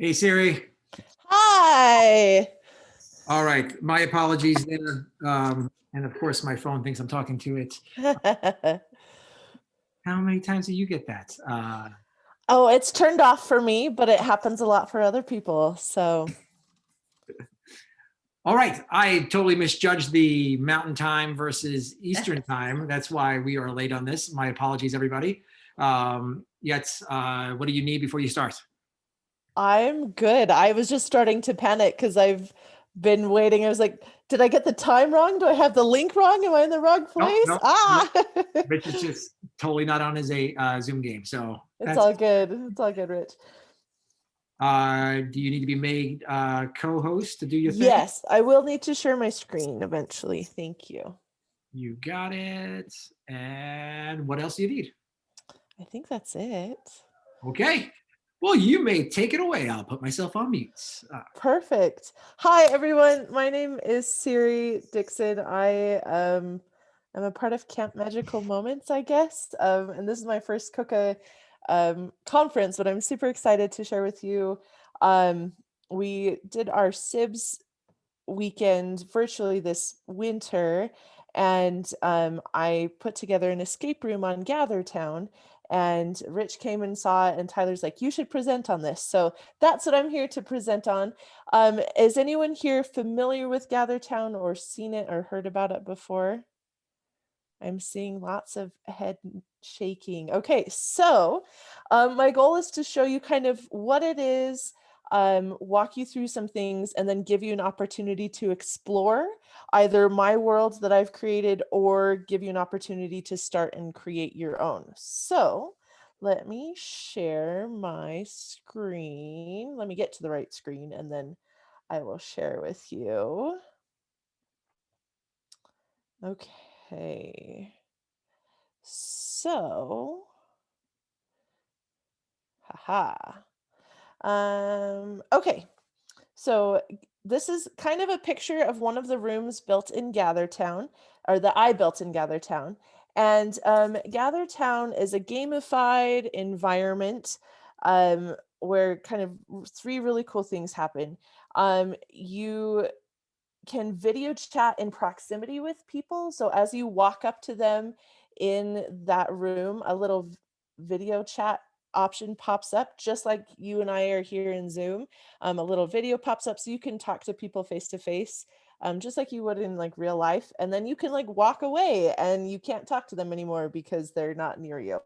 Hey Siri. Hi. All right, my apologies there. And of course, my phone thinks I'm talking to it. How many times do you get that? Oh, it's turned off for me, but it happens a lot for other people. So, All right, I totally misjudged the Mountain Time versus Eastern Time. That's why we are late on this. My apologies, everybody. What do you need before you start? I'm good. I was just starting to panic because I've been waiting. I was like, did I get the time wrong? Do I have the link wrong? Am I in the wrong Nope, place? nope, nope. Ah, Rich is just totally not on his Zoom game. So it's that's. all good. It's all good, Rich. Do you need to be made co-host to do your thing? Yes, I will need to share my screen eventually. Thank you. You got it. And what else do you need? I think that's it. Okay. Well, you may take it away. I'll put myself on mute. Perfect. Hi, everyone. My name is Cyri Dixon. I am a part of Camp Magical Moments, I guess. And this is my first COCA conference, but I'm super excited to share with you. We did our SIBS weekend virtually this winter, and I put together an escape room on GatherTown, and Rich came and saw it, and Tyler's like, you should present on this. So that's what I'm here to present on. Is anyone here familiar with GatherTown or seen it or heard about it before? I'm seeing lots of head shaking. Okay, so my goal is to show you kind of what it is, walk you through some things, and then give you an opportunity to explore either my world that I've created or give you an opportunity to start and create your own. So let me share my screen. Let me get to the right screen and then I will share with you. Okay. So, haha. Okay. So this is kind of a picture of one of the rooms built in GatherTown, or that I built in GatherTown. And GatherTown is a gamified environment where kind of three really cool things happen. You can video chat in proximity with people. So as you walk up to them in that room, a little video chat option pops up, just like you and I are here in Zoom. A little video pops up so you can talk to people face to face, just like you would in like real life. And then you can like walk away and you can't talk to them anymore because they're not near you.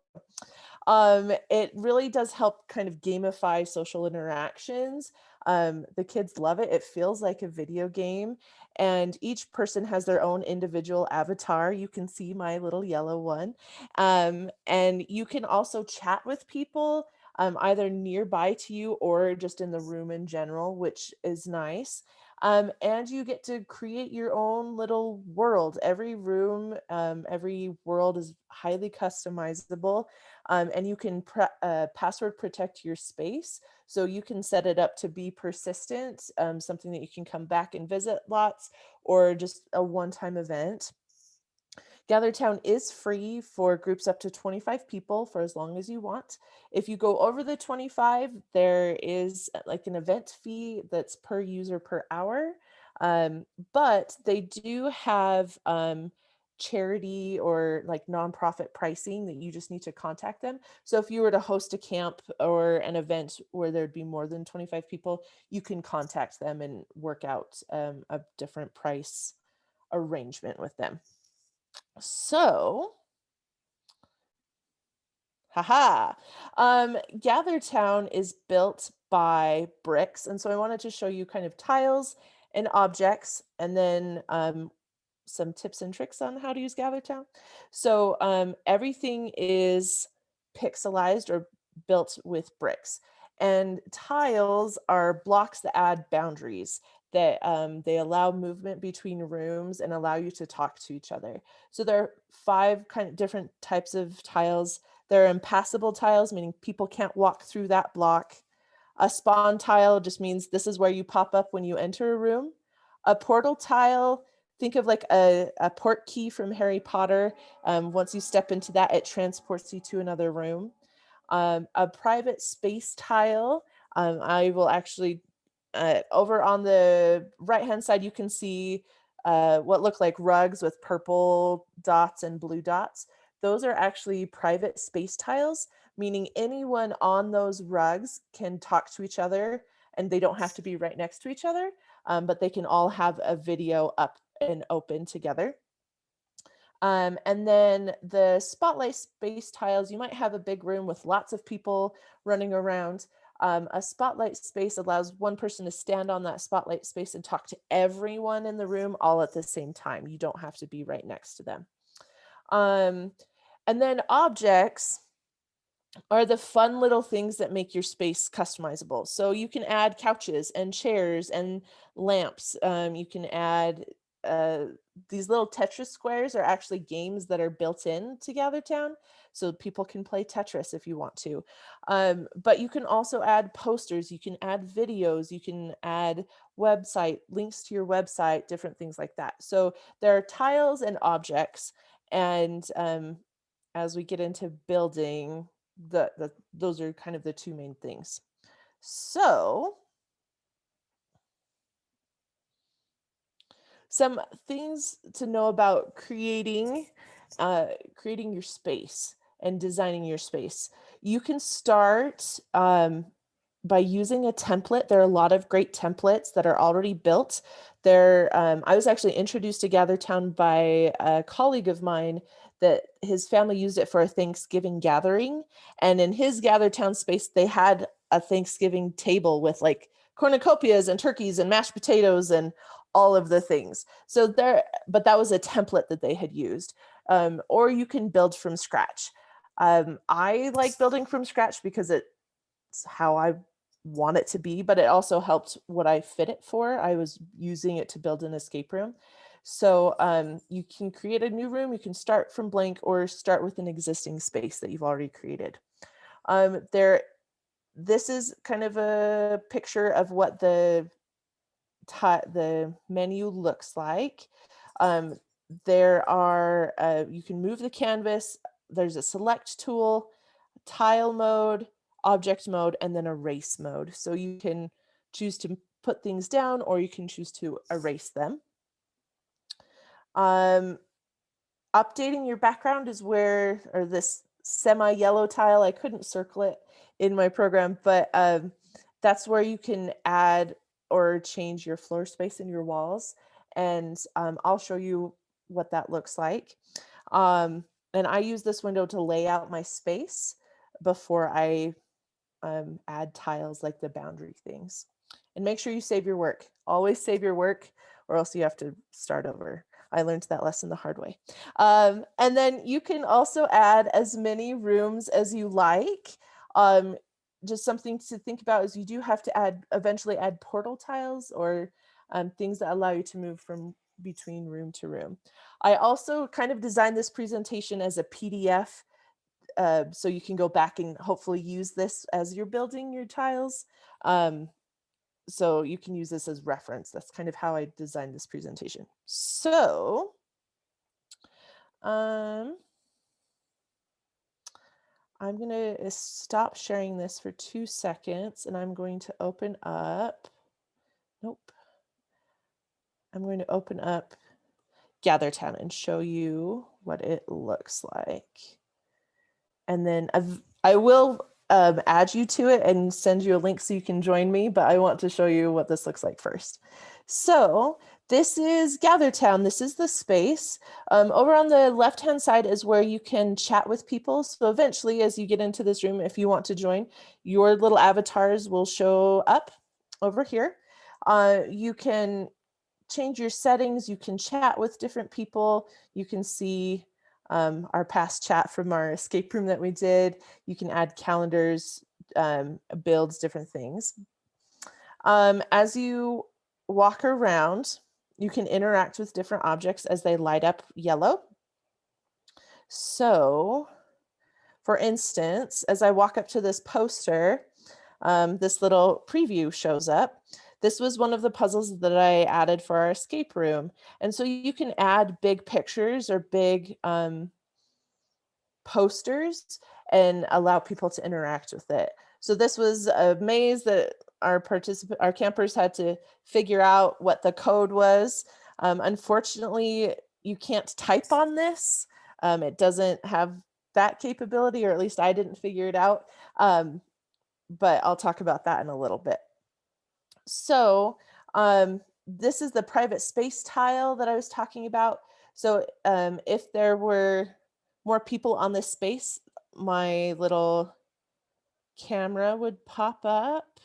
It really does help kind of gamify social interactions. The kids love it. It feels like a video game, and each person has their own individual avatar. You can see my little yellow one. And you can also chat with people either nearby to you or just in the room in general, which is nice. And you get to create your own little world. Every room, every world is highly customizable, and you can password protect your space. So you can set it up to be persistent, something that you can come back and visit lots, or just a one-time event. GatherTown is free for groups up to 25 people for as long as you want. If you go over the 25, there is like an event fee that's per user per hour. But they do have charity or like nonprofit pricing that you just need to contact them. So if you were to host a camp or an event where there'd be more than 25 people, you can contact them and work out a different price arrangement with them. So, haha. GatherTown is built by bricks. And so I wanted to show you kind of tiles and objects, and then some tips and tricks on how to use GatherTown. So everything is pixelized or built with bricks. And tiles are blocks that add boundaries, that they allow movement between rooms and allow you to talk to each other. So there are 5 kind of different types of tiles. There are impassable tiles, meaning people can't walk through that block. A spawn tile just means this is where you pop up when you enter a room. A portal tile, think of like a port key from Harry Potter. Once you step into that, it transports you to another room. A private space tile I will actually, over on the right-hand side, you can see what look like rugs with purple dots and blue dots. Those are actually private space tiles, meaning anyone on those rugs can talk to each other and they don't have to be right next to each other, but they can all have a video up and open together. And then the spotlight space tiles, you might have a big room with lots of people running around. A spotlight space allows one person to stand on that spotlight space and talk to everyone in the room all at the same time. You don't have to be right next to them. And then objects are the fun little things that make your space customizable. So you can add couches and chairs and lamps. You can add these little Tetris squares are actually games that are built in to GatherTown, so people can play Tetris if you want to. But you can also add posters, you can add videos, you can add website links to your website, different things like that. So there are tiles and objects, and as we get into building, those are kind of the two main things. So some things to know about creating your space and designing your space. You can start by using a template. There are a lot of great templates that are already built. I was actually introduced to GatherTown by a colleague of mine that his family used it for a Thanksgiving gathering. And in his GatherTown space, they had a Thanksgiving table with like cornucopias and turkeys and mashed potatoes and all of the things. So but that was a template that they had used. Or you can build from scratch. I like building from scratch because it's how I want it to be, but it also helped what I fit it for. I was using it to build an escape room. So you can create a new room, you can start from blank or start with an existing space that you've already created. This is kind of a picture of what the menu looks like. You can move the canvas. There's a select tool, tile mode, object mode, and then erase mode. So you can choose to put things down or you can choose to erase them. Updating your background is or this semi-yellow tile, I couldn't circle it in my program, but that's where you can add or change your floor space in your walls. And I'll show you what that looks like. And I use this window to lay out my space before I add tiles like the boundary things. And make sure you save your work. Always save your work or else you have to start over. I learned that lesson the hard way. And then you can also add as many rooms as you like. Just something to think about is you do have to eventually add portal tiles or things that allow you to move from between room to room. I also kind of designed this presentation as a PDF, so you can go back and hopefully use this as you're building your tiles. So you can use this as reference. That's kind of how I designed this presentation. So I'm going to stop sharing this for 2 seconds and I'm going to open up, I'm going to open up GatherTown and show you what it looks like. And then I will add you to it and send you a link so you can join me, but I want to show you what this looks like first. So this is GatherTown. This is the space. Over on the left-hand side is where you can chat with people. So eventually, as you get into this room, if you want to join, your little avatars will show up over here. You can change your settings. You can chat with different people. You can see our past chat from our escape room that we did. You can add calendars, builds, different things. As you walk around, you can interact with different objects as they light up yellow. So, for instance, as I walk up to this poster, this little preview shows up. This was one of the puzzles that I added for our escape room. And so you can add big pictures or big posters and allow people to interact with it. So this was a maze that our campers had to figure out what the code was. Unfortunately, you can't type on this. It doesn't have that capability, or at least I didn't figure it out. But I'll talk about that in a little bit. So this is the private space tile that I was talking about. So if there were more people on this space, my little camera would pop up.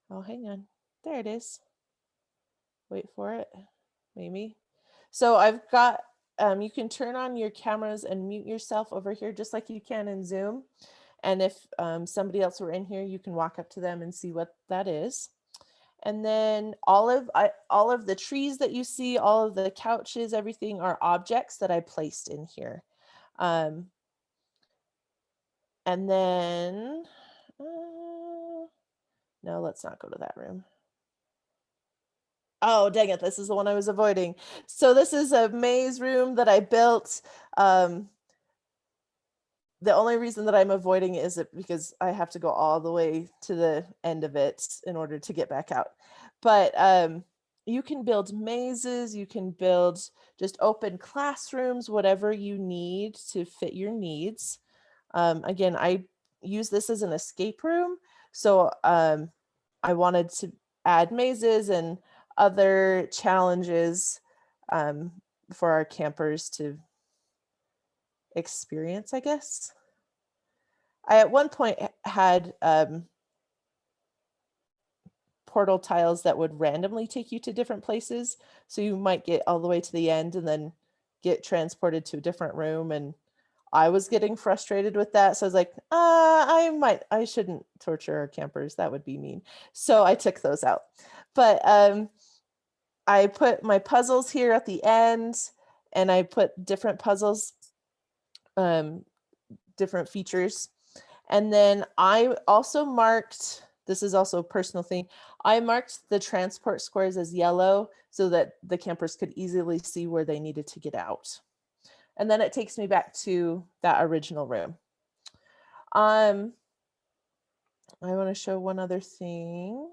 Oh, hang on. There it is. Wait for it. Maybe. So I've got, you can turn on your cameras and mute yourself over here, just like you can in Zoom. And if somebody else were in here, you can walk up to them and see what that is. And then all of the trees that you see, all of the couches, everything are objects that I placed in here. And then, no, let's not go to that room. Oh, dang it. This is the one I was avoiding. So this is a maze room that I built. The only reason that I'm avoiding it is because I have to go all the way to the end of it in order to get back out. But you can build mazes, you can build just open classrooms, whatever you need to fit your needs. Again, I use this as an escape room. So I wanted to add mazes and other challenges for our campers to experience, I guess. I at one point had portal tiles that would randomly take you to different places. So you might get all the way to the end and then get transported to a different room. And I was getting frustrated with that. So I was like, I shouldn't torture our campers. That would be mean. So I took those out. But I put my puzzles here at the end, and I put different puzzles, different features. And then I also marked, this is also a personal thing, I marked the transport squares as yellow so that the campers could easily see where they needed to get out. And then it takes me back to that original room. I want to show one other thing.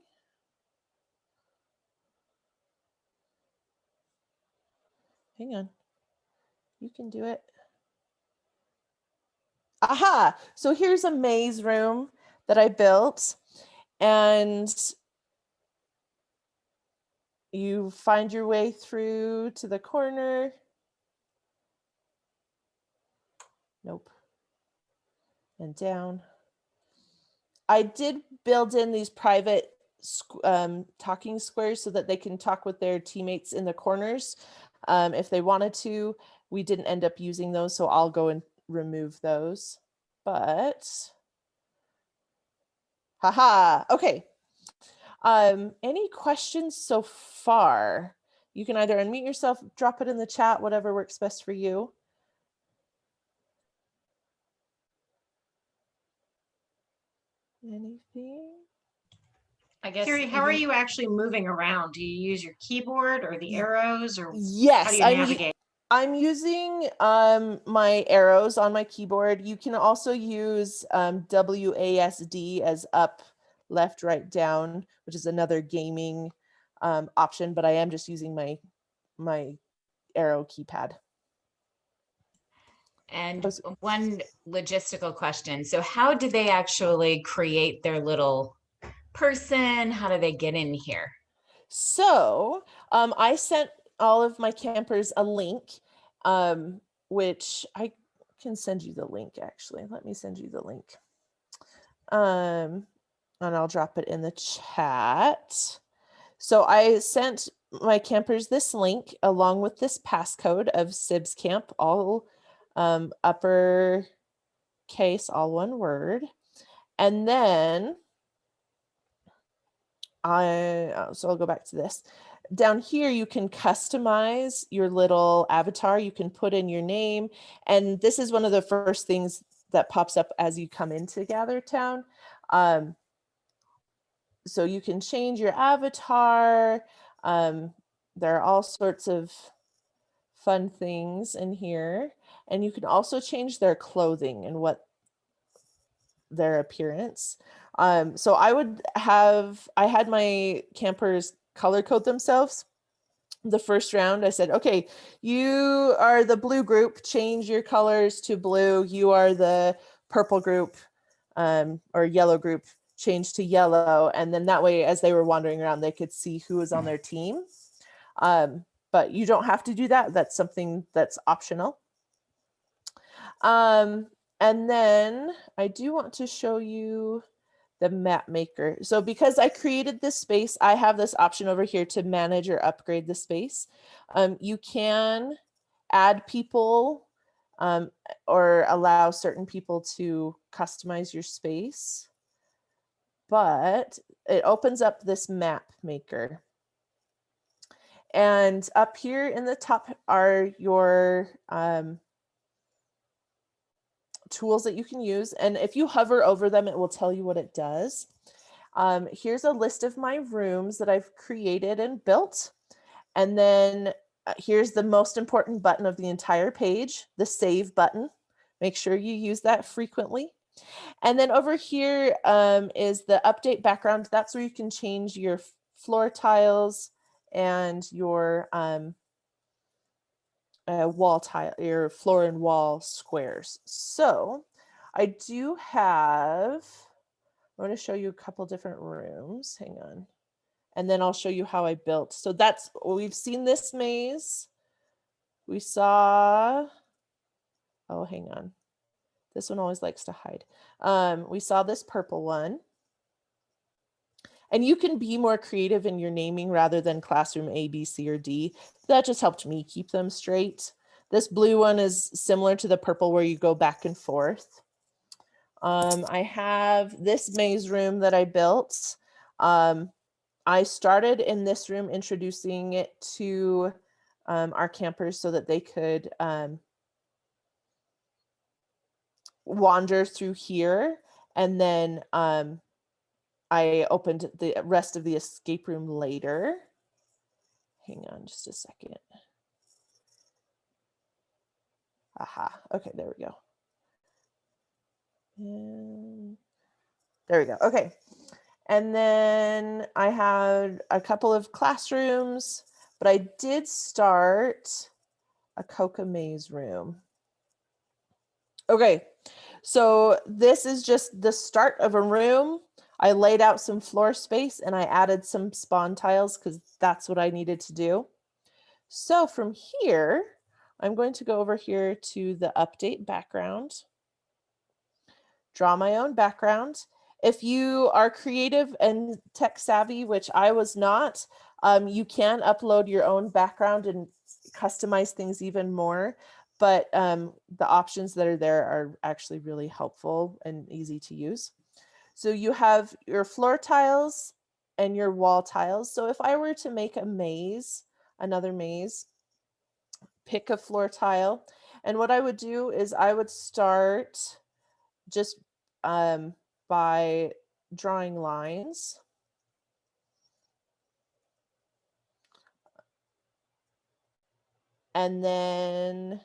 Hang on. You can do it. Aha! So here's a maze room that I built. And you find your way through to the corner. Nope. And down. I did build in these private talking squares so that they can talk with their teammates in the corners if they wanted to. We didn't end up using those, so I'll go and remove those. But, haha, okay. Any questions so far? You can either unmute yourself, drop it in the chat, whatever works best for you. Anything? I guess, Cyri, how are you actually moving around? Do you use your keyboard or the arrows, or yes, how do you navigate? I'm using my arrows on my keyboard. You can also use WASD as up, left, right, down, which is another gaming option, but I am just using my arrow keypad. And one logistical question. So how do they actually create their little person? How do they get in here? So I sent all of my campers a link, which I can send you the link, actually. Let me send you the link. And I'll drop it in the chat. So I sent my campers this link along with this passcode of SIBS Camp, all upper case, all one word. And then so I'll go back to this. Down here, you can customize your little avatar. You can put in your name. And this is one of the first things that pops up as you come into GatherTown. So you can change your avatar. There are all sorts of fun things in here. And you can also change their clothing and what their appearance. So I had my campers color code themselves. The first round, I said, okay, you are the blue group, change your colors to blue. You are the purple group, or yellow group, change to yellow. And then that way, as they were wandering around, they could see who was on their team. But you don't have to do that. That's something that's optional. And then I do want to show you the map maker. So because I created this space, I have this option over here to manage or upgrade the space. You can add people or allow certain people to customize your space, but it opens up this map maker. And up here in the top are your tools that you can use. And if you hover over them, it will tell you what it does. Here's a list of my rooms that I've created and built. And then here's the most important button of the entire page, the save button. Make sure you use that frequently. And then over here is the update background. That's where you can change your floor tiles and your wall tile, your floor and wall squares. So I do have, I want to show you a couple different rooms. Hang on. And then I'll show you how I built. So that's, we've seen this maze. We saw, oh, hang on. This one always likes to hide. We saw this purple one. And you can be more creative in your naming rather than classroom A, B, C, or D. That just helped me keep them straight. This blue one is similar to the purple where you go back and forth. I have this maze room that I built. I started in this room introducing it to our campers so that they could wander through here. And then I opened the rest of the escape room later. Hang on just a second. Aha, okay, there we go. And there we go, okay. And then I had a couple of classrooms, but I did start a COCA maze room. Okay, so this is just the start of a room. I laid out some floor space and I added some spawn tiles because that's what I needed to do. So from here, I'm going to go over here to the update background, draw my own background. If you are creative and tech savvy, which I was not, you can upload your own background and customize things even more. But the options that are there are actually really helpful and easy to use. So you have your floor tiles and your wall tiles. So if I were to make a maze, another maze, pick a floor tile. And what I would do is I would start just by drawing lines. And then,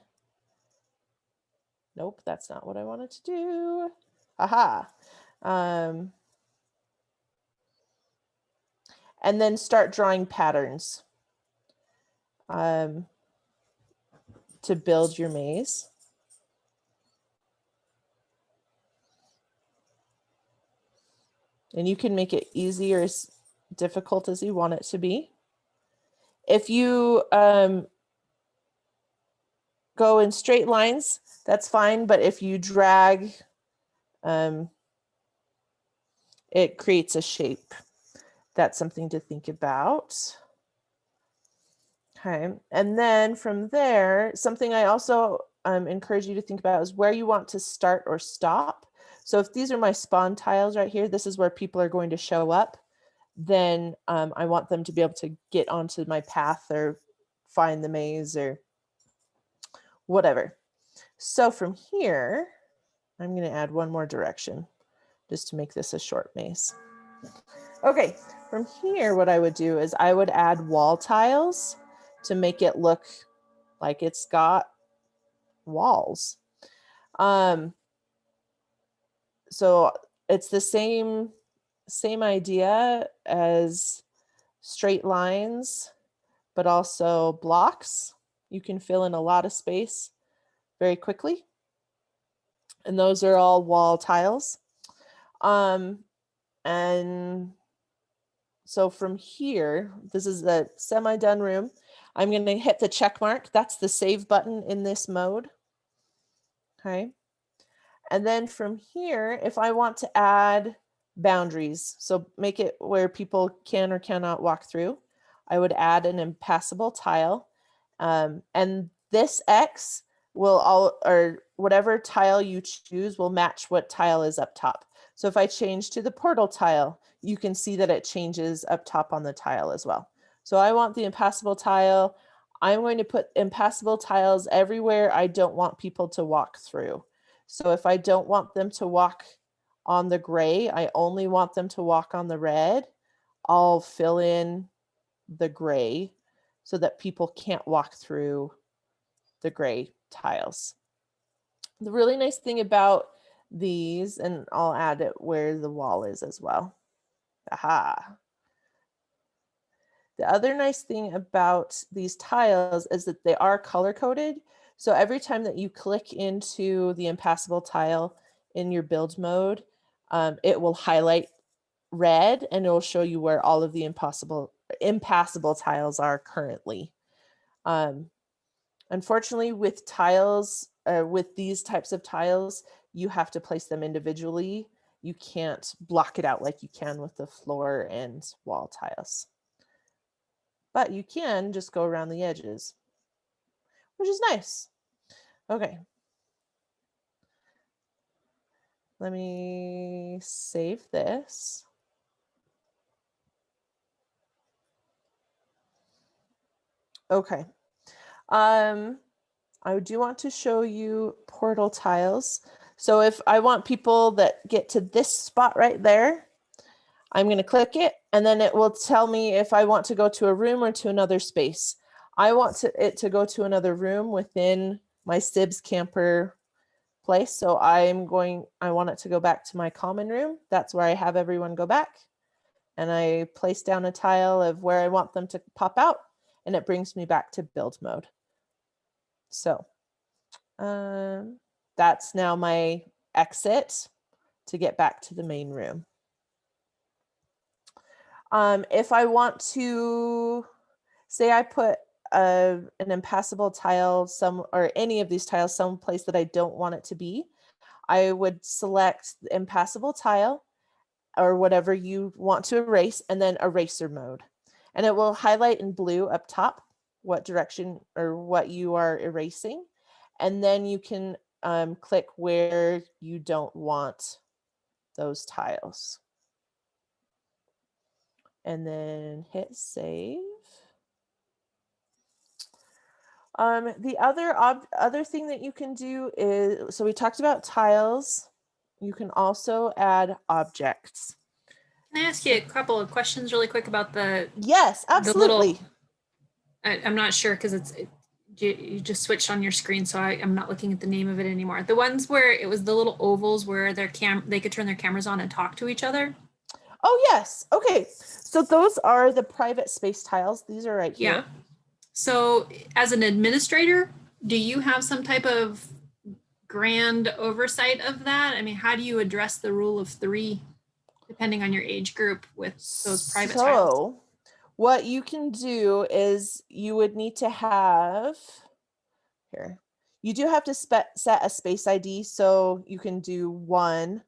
nope, that's not what I wanted to do. Aha. And then start drawing patterns to build your maze. And you can make it easy or as difficult as you want it to be. If you go in straight lines, that's fine. But if you drag, it creates a shape. That's something to think about. Okay, and then from there, something I also encourage you to think about is where you want to start or stop. So if these are my spawn tiles right here, this is where people are going to show up, then I want them to be able to get onto my path or find the maze or whatever. So from here, I'm going to add one more direction just to make this a short maze. Okay, from here, what I would do is I would add wall tiles to make it look like it's got walls. So it's the same idea as straight lines, but also blocks. You can fill in a lot of space very quickly. And those are all wall tiles. And so from here, this is the semi-done room. I'm going to hit the check mark. That's the save button in this mode. Okay. And then from here, if I want to add boundaries, so make it where people can or cannot walk through, I would add an impassable tile. And this X will or whatever tile you choose will match what tile is up top. So if I change to the portal tile, you can see that it changes up top on the tile as well. So I want the impassable tile. I'm going to put impassable tiles everywhere I don't want people to walk through. So if I don't want them to walk on the gray, I only want them to walk on the red, I'll fill in the gray so that people can't walk through the gray tiles. The really nice thing about these, and I'll add it where the wall is as well. Aha. The other nice thing about these tiles is that they are color coded. So every time that you click into the impassable tile in your build mode, it will highlight red and it will show you where all of the impassable tiles are currently. Unfortunately, with tiles, with these types of tiles, you have to place them individually. You can't block it out like you can with the floor and wall tiles. But you can just go around the edges, which is nice. Okay. Let me save this. Okay. I do want to show you portal tiles. So if I want people that get to this spot right there, I'm going to click it and then it will tell me if I want to go to a room or to another space. I want it to go to another room within my SIBS camper place. So I want it to go back to my common room. That's where I have everyone go back. And I place down a tile of where I want them to pop out and it brings me back to build mode. So that's now my exit to get back to the main room. If I want to, say I put an impassable tile or any of these tiles someplace that I don't want it to be, I would select the impassable tile or whatever you want to erase and then eraser mode. And it will highlight in blue up top what direction or what you are erasing. And then you can click where you don't want those tiles. And then hit save. The other thing that you can do is, so we talked about tiles. You can also add objects. Can I ask you a couple of questions really quick about the? Yes, absolutely. I'm not sure because you just switched on your screen, so I'm not looking at the name of it anymore. The ones where it was the little ovals where they could turn their cameras on and talk to each other. Oh yes. Okay. So those are the private space tiles. These are right here. Yeah. So as an administrator, do you have some type of grand oversight of that? I mean, how do you address the rule of 3 depending on your age group with those private tiles? So what you can do is you would need to have here. You do have to set a space ID, so you can do 1,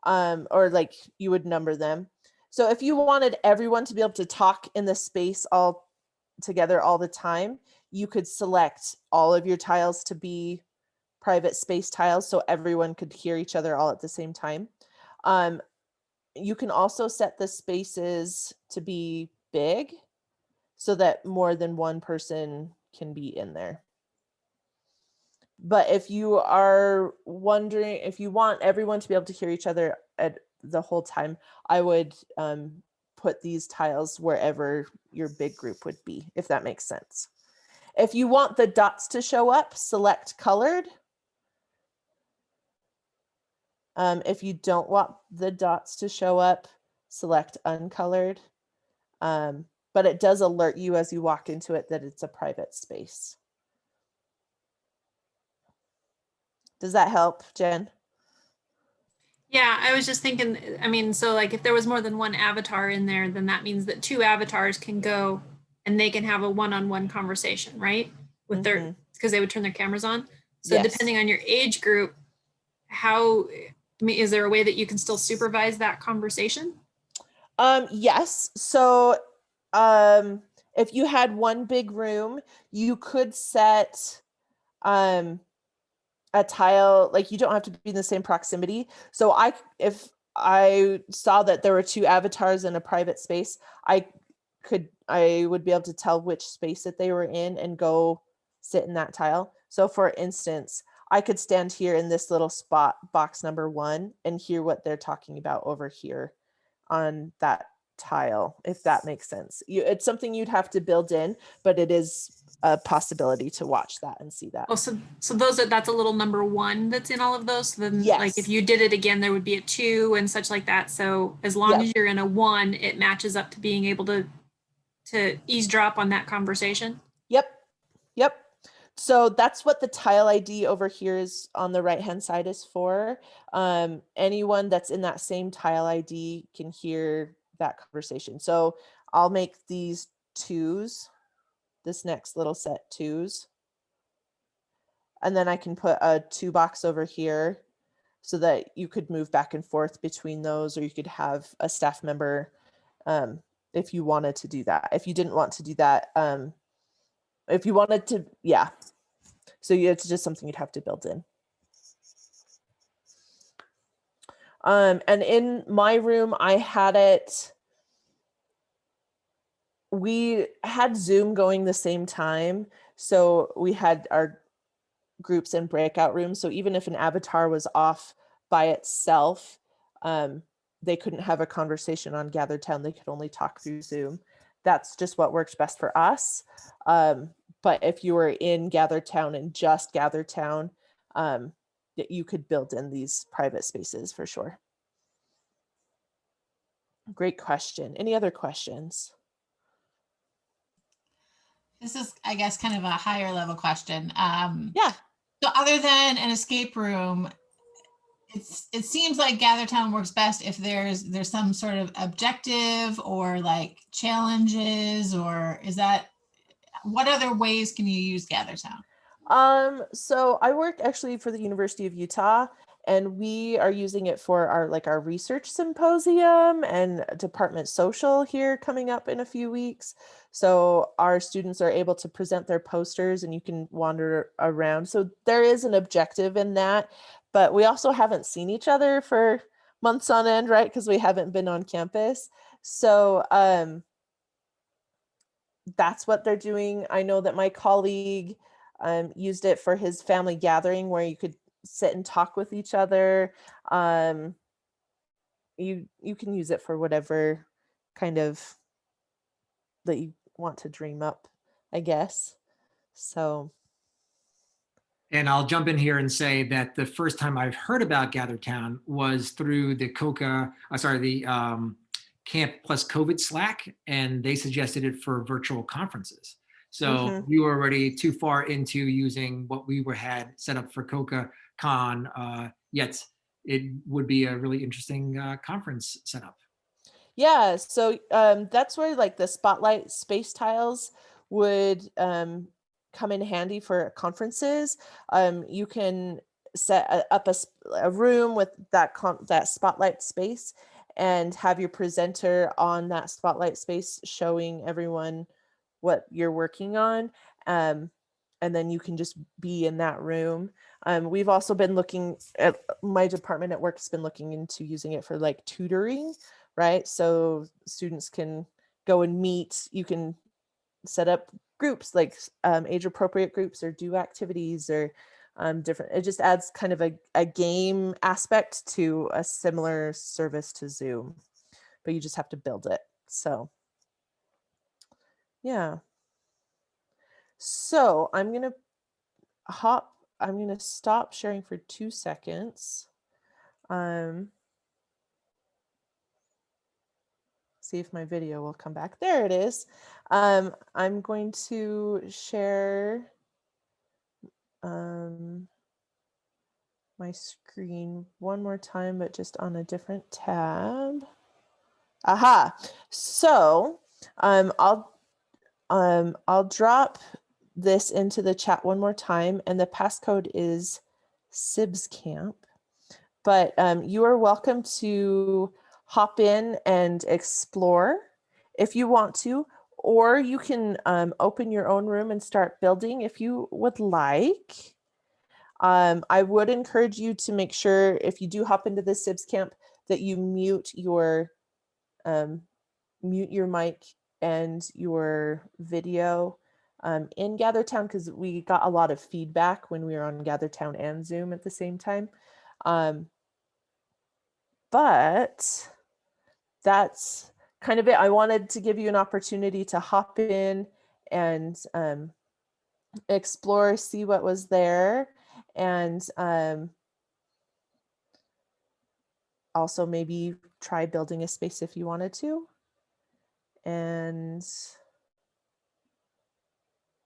or like you would number them. So if you wanted everyone to be able to talk in the space all together all the time, you could select all of your tiles to be private space tiles so everyone could hear each other all at the same time. You can also set the spaces to be big so that more than one person can be in there. But if you are wondering, if you want everyone to be able to hear each other at the whole time, I would put these tiles wherever your big group would be, if that makes sense. If you want the dots to show up, select colored. If you don't want the dots to show up, select uncolored. But it does alert you as you walk into it that it's a private space. Does that help, Jen? Yeah, I was just thinking, I mean, so like if there was more than one avatar in there, then that means that two avatars can go and they can have a one-on-one conversation, right? With their, because they would turn their cameras on. So Yes. depending on your age group, how, I mean, is there a way that you can still supervise that conversation? Yes. So if you had one big room, you could set a tile, like you don't have to be in the same proximity. So if I saw that there were two avatars in a private space, I would be able to tell which space that they were in and go sit in that tile. So for instance, I could stand here in this little spot, box number 1, and hear what they're talking about over here on that tile, if that makes sense. It's something you'd have to build in, but it is a possibility to watch that and see that. Oh, so that's a little number 1 that's in all of those. So then like if Yes. you did it again, there would be a 2 and such like that. So as long Yep. as you're in a 1, it matches up to being able to eavesdrop on that conversation. Yep. So that's what the tile ID over here is on the right hand side is for. Anyone that's in that same tile ID can hear that conversation. So I'll make these 2s, this next little set 2s. And then I can put a 2 box over here so that you could move back and forth between those, or you could have a staff member if you wanted to do that. If you didn't want to do that, if you wanted to, yeah. So it's just something you'd have to build in. And in my room, we had Zoom going the same time. So we had our groups in breakout rooms. So even if an avatar was off by itself, they couldn't have a conversation on GatherTown. They could only talk through Zoom. That's just what works best for us. But if you were in GatherTown and just GatherTown, you could build in these private spaces for sure. Great question. Any other questions? This is, I guess, kind of a higher level question. Yeah. So other than an escape room, it seems like GatherTown works best if there's some sort of objective or like challenges, or is that, what other ways can you use GatherTown? So I work actually for the University of Utah, and we are using it for our research symposium and department social here coming up in a few weeks. So our students are able to present their posters and you can wander around. So there is an objective in that, but we also haven't seen each other for months on end, right? Because we haven't been on campus. So that's what they're doing. I know that my colleague used it for his family gathering where you could sit and talk with each other. You can use it for whatever kind of that you want to dream up, I guess. So. And I'll jump in here and say that the first time I've heard about GatherTown was through the Camp Plus COVID Slack, and they suggested it for virtual conferences. So we were already too far into using what we had set up for COCA-Con, yet it would be a really interesting conference setup. Yeah, so that's where like the spotlight space tiles would come in handy for conferences. You can set up a room with that spotlight space and have your presenter on that spotlight space showing everyone what you're working on. And then you can just be in that room. We've also been looking at, my department at work has been looking into using it for like tutoring, right? So students can go and meet, you can set up groups like age appropriate groups or do activities or different. It just adds kind of a game aspect to a similar service to Zoom, but you just have to build it. So yeah. So I'm going to stop sharing for 2 seconds. See if my video will come back. There it is. I'm going to share my screen one more time, but just on a different tab. Aha. So I'll drop this into the chat one more time, and the passcode is SIBS Camp. But you are welcome to hop in and explore if you want to, or you can open your own room and start building if you would like. I would encourage you to make sure if you do hop into the SIBS Camp that you mute your mic and your video in GatherTown, because we got a lot of feedback when we were on GatherTown and Zoom at the same time. But that's kind of it. I wanted to give you an opportunity to hop in and explore, see what was there, and also maybe try building a space if you wanted to. And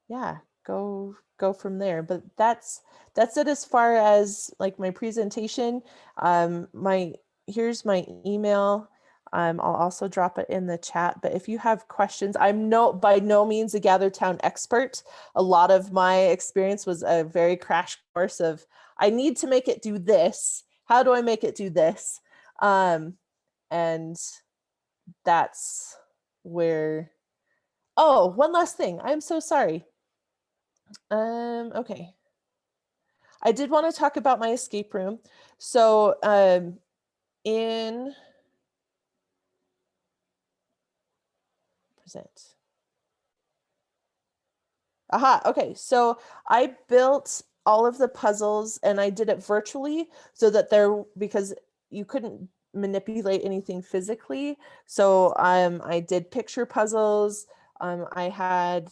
yeah, go from there. But that's it as far as like my presentation. Here's my email. I'll also drop it in the chat, but if you have questions, I'm by no means a GatherTown expert. A lot of my experience was a very crash course of, I need to make it do this. How do I make it do this? And that's where, oh, one last thing. I'm so sorry. Okay. I did want to talk about my escape room. So in present. Aha, okay. So I built all of the puzzles and I did it virtually so that because you couldn't manipulate anything physically. So I did picture puzzles. I had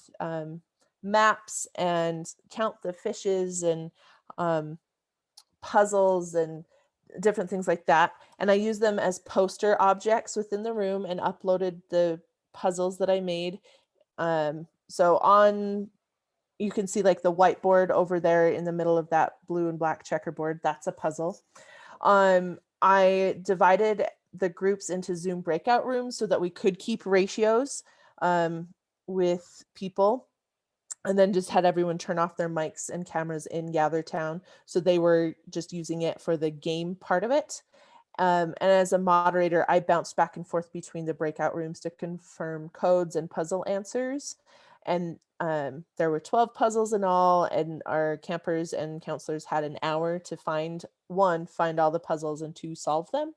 maps and count the fishes and puzzles and different things like that. And I used them as poster objects within the room and uploaded the puzzles that I made. So you can see like the whiteboard over there in the middle of that blue and black checkerboard. That's a puzzle. I divided the groups into Zoom breakout rooms so that we could keep ratios with people, and then just had everyone turn off their mics and cameras in GatherTown. So they were just using it for the game part of it. And as a moderator, I bounced back and forth between the breakout rooms to confirm codes and puzzle answers. And there were 12 puzzles in all, and our campers and counselors had an hour to find all the puzzles, and to solve them.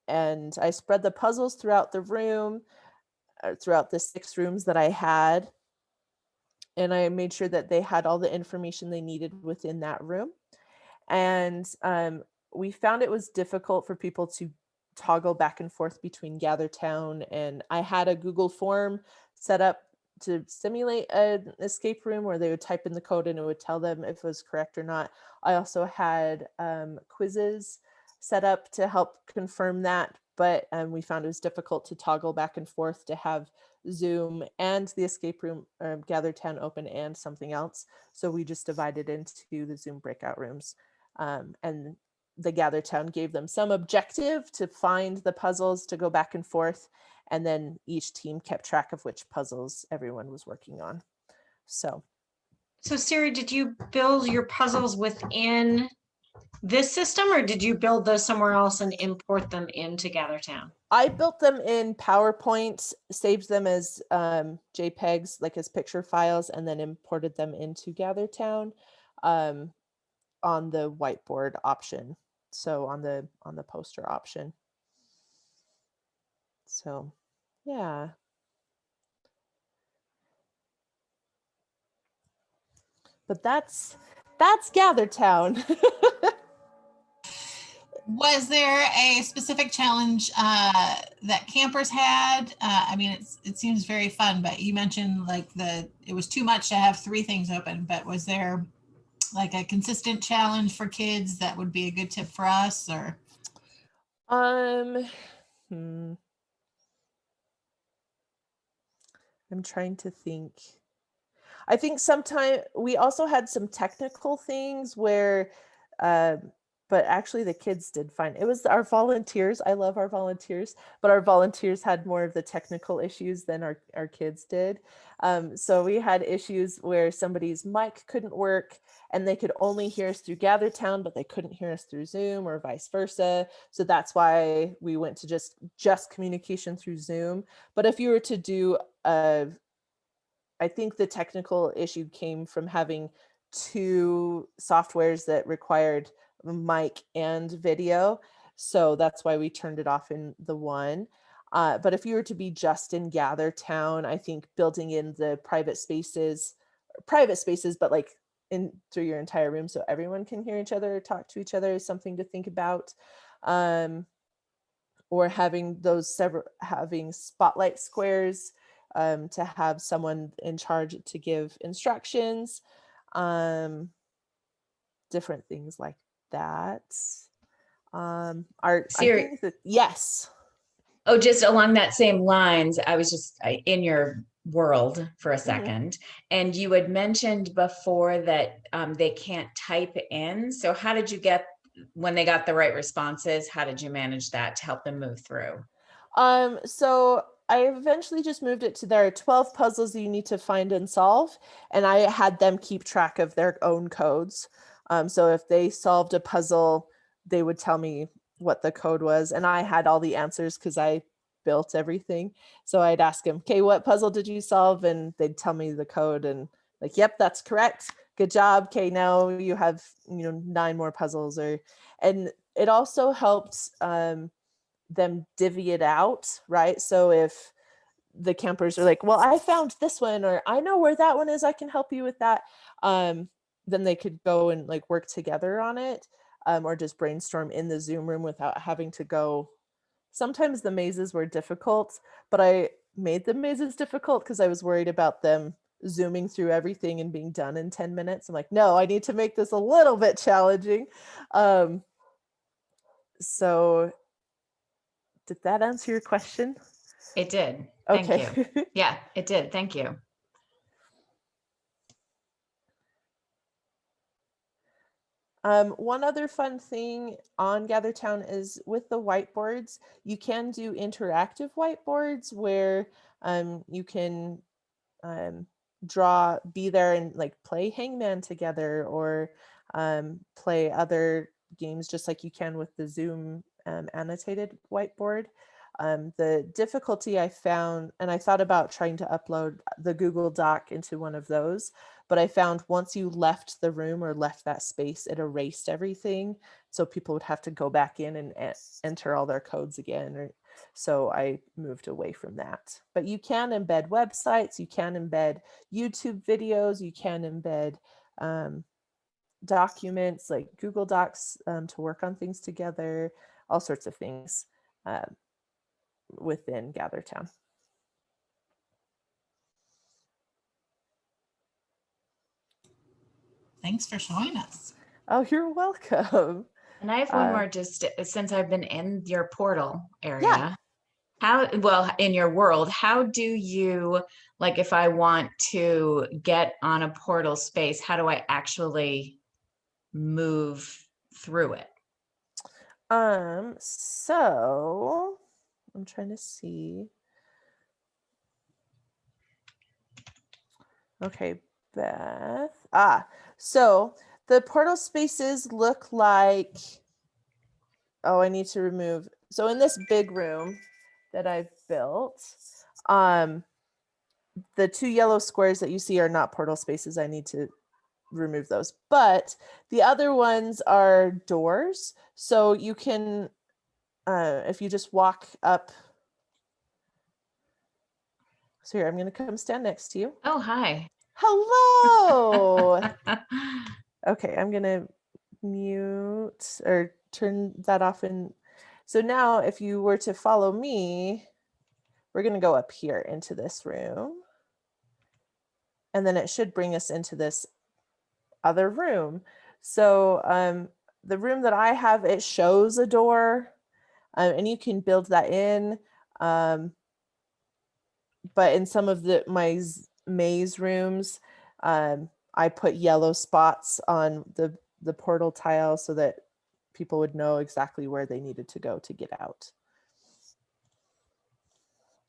And I spread the puzzles throughout the room, throughout the 6 rooms that I had. And I made sure that they had all the information they needed within that room. And we found it was difficult for people to toggle back and forth between GatherTown, and I had a Google form set up to simulate an escape room where they would type in the code and it would tell them if it was correct or not. I also had quizzes set up to help confirm that, but we found it was difficult to toggle back and forth to have Zoom and the escape room, GatherTown open and something else. So we just divided into the Zoom breakout rooms. And the GatherTown gave them some objective to find the puzzles to go back and forth. And then each team kept track of which puzzles everyone was working on. So Cyri, did you build your puzzles within this system, or did you build those somewhere else and import them into GatherTown? I built them in PowerPoint, saved them as JPEGs, like as picture files, and then imported them into GatherTown on the whiteboard option. So on the poster option. So, yeah. But that's GatherTown. Was there a specific challenge that campers had? I mean, it seems very fun, but you mentioned like it was too much to have 3 things open, but was there like a consistent challenge for kids that would be a good tip for us, or? I'm trying to think. I think sometimes we also had some technical things where, but actually the kids did fine. It was our volunteers. I love our volunteers, but our volunteers had more of the technical issues than our kids did. So we had issues where somebody's mic couldn't work and they could only hear us through GatherTown, but they couldn't hear us through Zoom or vice versa. So that's why we went to just communication through Zoom. But if you were to do I think the technical issue came from having two softwares that required mic and video. So that's why we turned it off in the one. But if you were to be just in GatherTown, I think building in the private spaces, but like in through your entire room so everyone can hear each other, talk to each other is something to think about. Or having having spotlight squares to have someone in charge to give instructions, different things like that. I Cyri, think that, yes. oh, just along that same lines, I was just in your world for a Mhm. second, and you had mentioned before that they can't type in. So how did you get, when they got the right responses, how did you manage that to help them move through? So I eventually just moved it to there are 12 puzzles you need to find and solve, and I had them keep track of their own codes. So if they solved a puzzle, they would tell me what the code was, and I had all the answers because I built everything. So I'd ask them, okay, what puzzle did you solve? And they'd tell me the code and like, yep, that's correct. Good job. Okay, now you have 9 more puzzles. And it also helped them divvy it out, right? So if the campers are like, well, I found this one, or I know where that one is, I can help you with that, then they could go and like work together on it, or just brainstorm in the Zoom room without having to go. Sometimes the mazes were difficult, but I made the mazes difficult because I was worried about them zooming through everything and being done in 10 minutes. I'm like, no, I need to make this a little bit challenging. So did that answer your question? It did. Thank Okay. you. Yeah, it did. Thank you. One other fun thing on GatherTown is with the whiteboards, you can do interactive whiteboards where you can be there and like play Hangman together, or play other games just like you can with the Zoom annotated whiteboard. The difficulty I found, and I thought about trying to upload the Google Doc into one of those, but I found once you left the room or left that space, it erased everything. So people would have to go back in and enter all their codes again. So I moved away from that. But you can embed websites, you can embed YouTube videos, you can embed documents like Google Docs to work on things together, all sorts of things within GatherTown. Thanks for showing us. Oh, you're welcome. And I have one more, just since I've been in your portal area. Yeah. In your world, how do you, like, if I want to get on a portal space, how do I actually move through it? So I'm trying to see. Okay, Beth. So the portal spaces look like, I need to remove. So in this big room that I've built, the 2 yellow squares that you see are not portal spaces. I need to remove those, but the other ones are doors. So you can, if you just walk up. So here, I'm going to come stand next to you. Oh, hi. Hello. Okay, I'm going to mute or turn that off. And so now if you were to follow me, we're going to go up here into this room. And then it should bring us into this other room. So the room that I have, it shows a door, and you can build that in. But in some of my maze rooms, I put yellow spots on the portal tile so that people would know exactly where they needed to go to get out.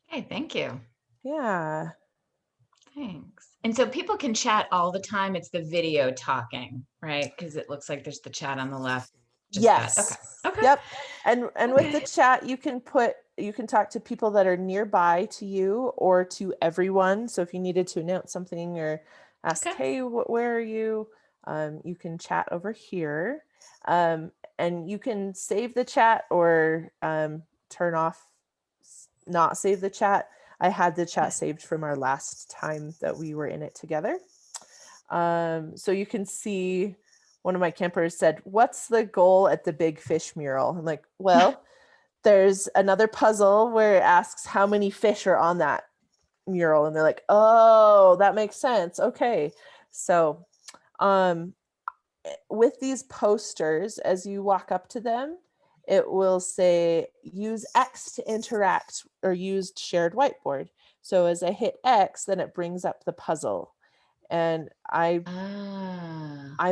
Okay, thank you. Yeah. Thanks. And so people can chat all the time. It's the video talking, right? Because it looks like there's the chat on the left. Just that. Yes. Okay. Okay. Yep. And with the Okay. chat, you can talk to people that are nearby to you or to everyone. So if you needed to announce something or ask, Okay. hey, where are you? You can chat over here. And you can save the chat or turn off, not save the chat. I had the chat saved from our last time that we were in it together. So you can see one of my campers said, what's the goal at the big fish mural? I'm like, well, there's another puzzle where it asks how many fish are on that mural. And they're like, oh, that makes sense. Okay. So with these posters, as you walk up to them, it will say use X to interact or use shared whiteboard. So as I hit X, then it brings up the puzzle. And I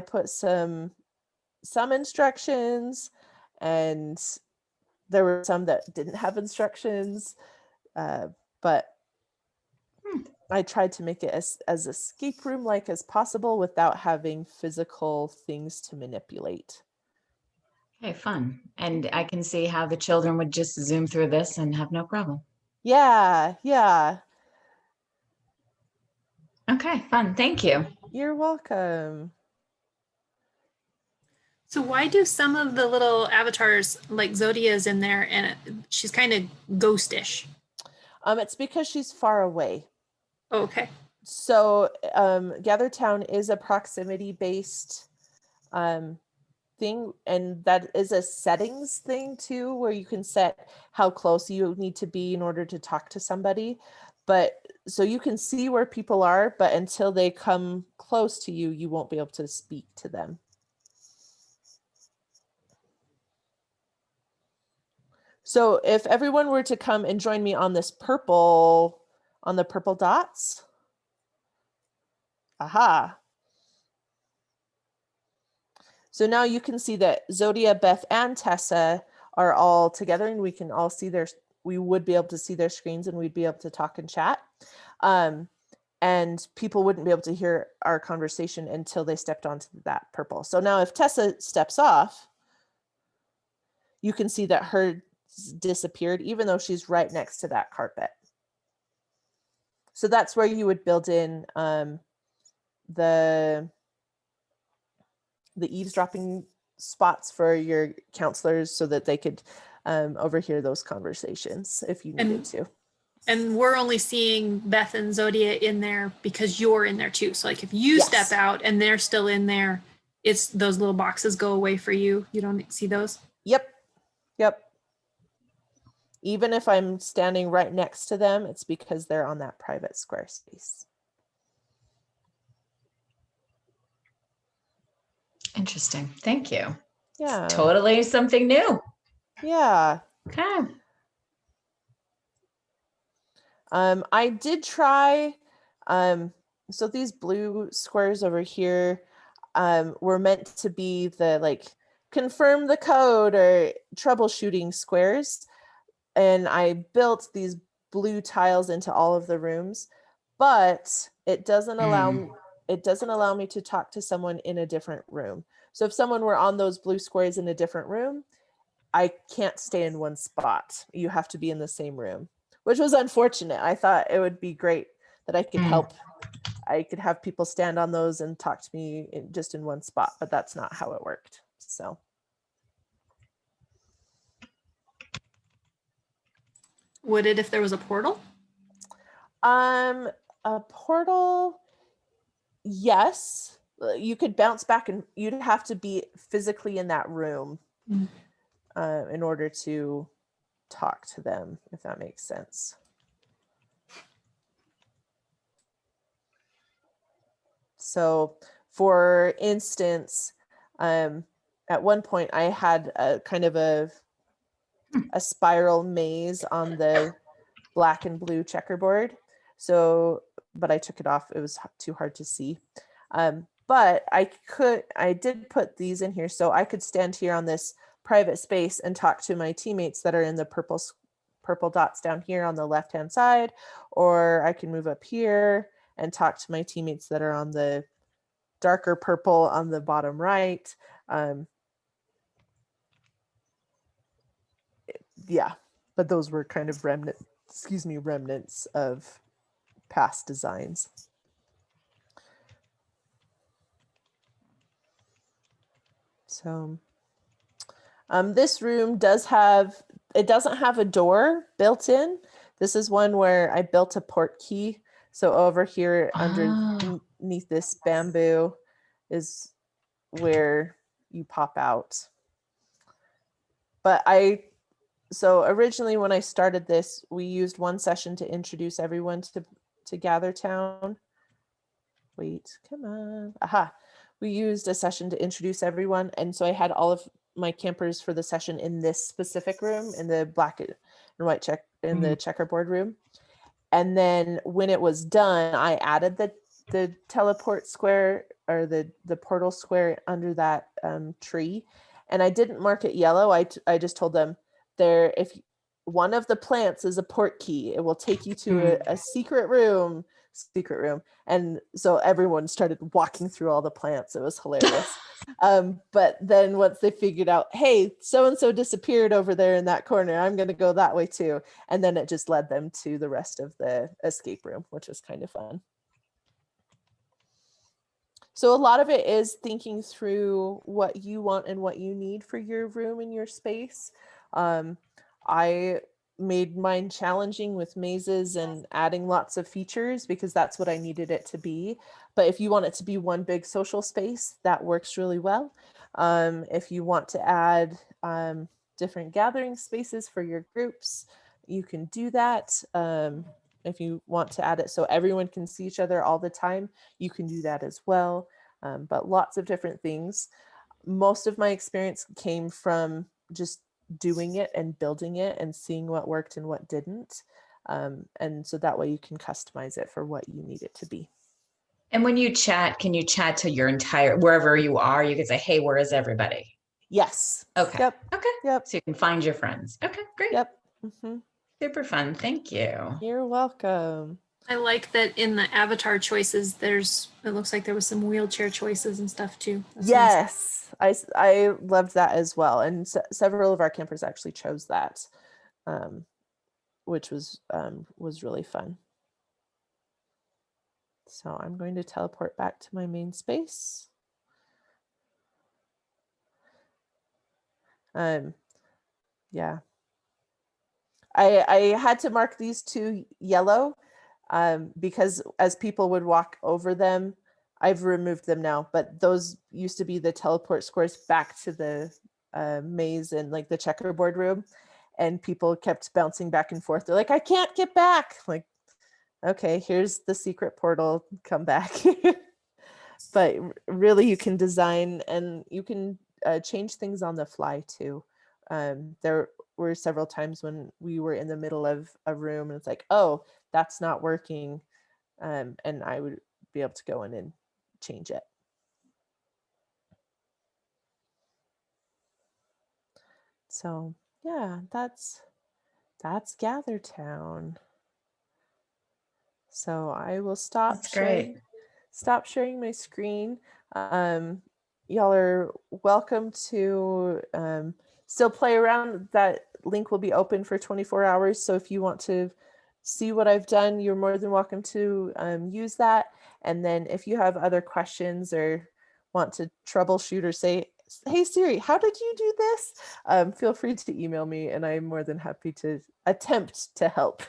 put some instructions, and there were some that didn't have instructions, but I tried to make it as escape room like as possible without having physical things to manipulate. Okay, fun. And I can see how the children would just zoom through this and have no problem. Yeah, yeah. Okay, fun. Thank you. You're welcome. So why do some of the little avatars, like Zodia's in there, and she's kind of ghostish? It's because she's far away. Oh, okay. So Gather Town is a proximity-based thing, and that is a settings thing too, where you can set how close you need to be in order to talk to somebody. But so you can see where people are, but until they come close to you, you won't be able to speak to them. So if everyone were to come and join me on this purple, on the purple dots, aha. So now you can see that Zodia, Beth, and Tessa are all together, and we can all see we would be able to see their screens, and we'd be able to talk and chat. And people wouldn't be able to hear our conversation until they stepped onto that purple. So now if Tessa steps off, you can see that hers disappeared, even though she's right next to that carpet. So that's where you would build in the eavesdropping spots for your counselors so that they could overhear those conversations if you needed to. And we're only seeing Beth and Zodia in there because you're in there too. So like if you step out and they're still in there, it's those little boxes go away for you. You don't see those? Yep. Even if I'm standing right next to them, it's because they're on that private square space. Interesting. Thank you. Yeah. It's totally something new. Yeah. Okay. I did try, so these blue squares over here were meant to be the like confirm the code or troubleshooting squares. And I built these blue tiles into all of the rooms, but it doesn't allow me to talk to someone in a different room. So if someone were on those blue squares in a different room, I can't stay in one spot. You have to be in the same room, which was unfortunate. I thought it would be great that I could help. I could have people stand on those and talk to me just in one spot, but that's not how it worked. So. Would it if there was a portal? A portal, yes. You could bounce back, and you'd have to be physically in that room in order to talk to them, if that makes sense. So For instance, at one point I had a kind of a spiral maze on the black and blue checkerboard. So, but I took it off. It was too hard to see. But I did put these in here so I could stand here on this private space and talk to my teammates that are in the purple dots down here on the left-hand side, or I can move up here and talk to my teammates that are on the darker purple on the bottom right. Yeah, but those were kind of remnants of past designs. So this room doesn't have a door built in. This is one where I built a port key. So over here underneath this bamboo is where you pop out. But so originally when I started this, we used one session to introduce everyone to Gather Town. Wait, come on. Aha. We used a session to introduce everyone. And so I had all of my campers for the session in this specific room, in the black and white the checkerboard room. And then when it was done, I added the teleport square, or the portal square under that tree. And I didn't mark it yellow. I just told them if one of the plants is a port key, it will take you to a secret room. And so everyone started walking through all the plants. It was hilarious. But then once they figured out, hey, so-and-so disappeared over there in that corner, I'm going to go that way too. And then it just led them to the rest of the escape room, which was kind of fun. So a lot of it is thinking through what you want and what you need for your room and your space. I made mine challenging with mazes and adding lots of features because that's what I needed it to be. But if you want it to be one big social space, that works really well. If you want to add different gathering spaces for your groups, you can do that. If you want to add it so everyone can see each other all the time, you can do that as well. But lots of different things. Most of my experience came from just doing it and building it and seeing what worked and what didn't. And so that way you can customize it for what you need it to be. And when you chat, can you chat to your wherever you are? You can say, hey, where is everybody? Yes. Okay. Yep. Okay. Yep. So you can find your friends. Okay, great. Yep. Mm-hmm. Super fun. Thank you. You're welcome. I like that in the avatar choices, it looks like there was some wheelchair choices and stuff too. That's yes, nice. I loved that as well. And several of our campers actually chose that, which was really fun. So I'm going to teleport back to my main space. Yeah. I had to mark these two yellow because as people would walk over them, I've removed them now, but those used to be the teleport squares back to the maze and like the checkerboard room, and people kept bouncing back and forth. They're like, I can't get back. Like, okay, here's the secret portal, come back. But really you can design and you can change things on the fly too. There were several times when we were in the middle of a room and it's like, oh, that's not working. And I would be able to go in and change it. So yeah, that's Gather Town. So I will stop sharing my screen. Y'all are welcome to still play around. That link will be open for 24 hours. So if you want to see what I've done, you're more than welcome to use that. And then if you have other questions or want to troubleshoot or say, hey Siri, how did you do this? Feel free to email me and I'm more than happy to attempt to help.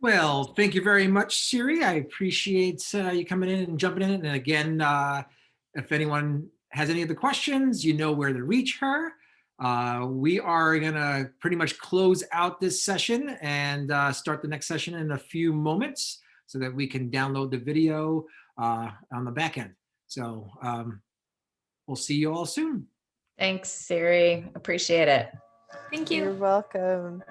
Well, thank you very much, Cyri. I appreciate you coming in and jumping in. And again, if anyone has any other questions, you know where to reach her. We are gonna pretty much close out this session and start the next session in a few moments. so that we can download the video on the back end. So we'll see you all soon. Thanks, Cyri. Appreciate it. Thank You're you. welcome.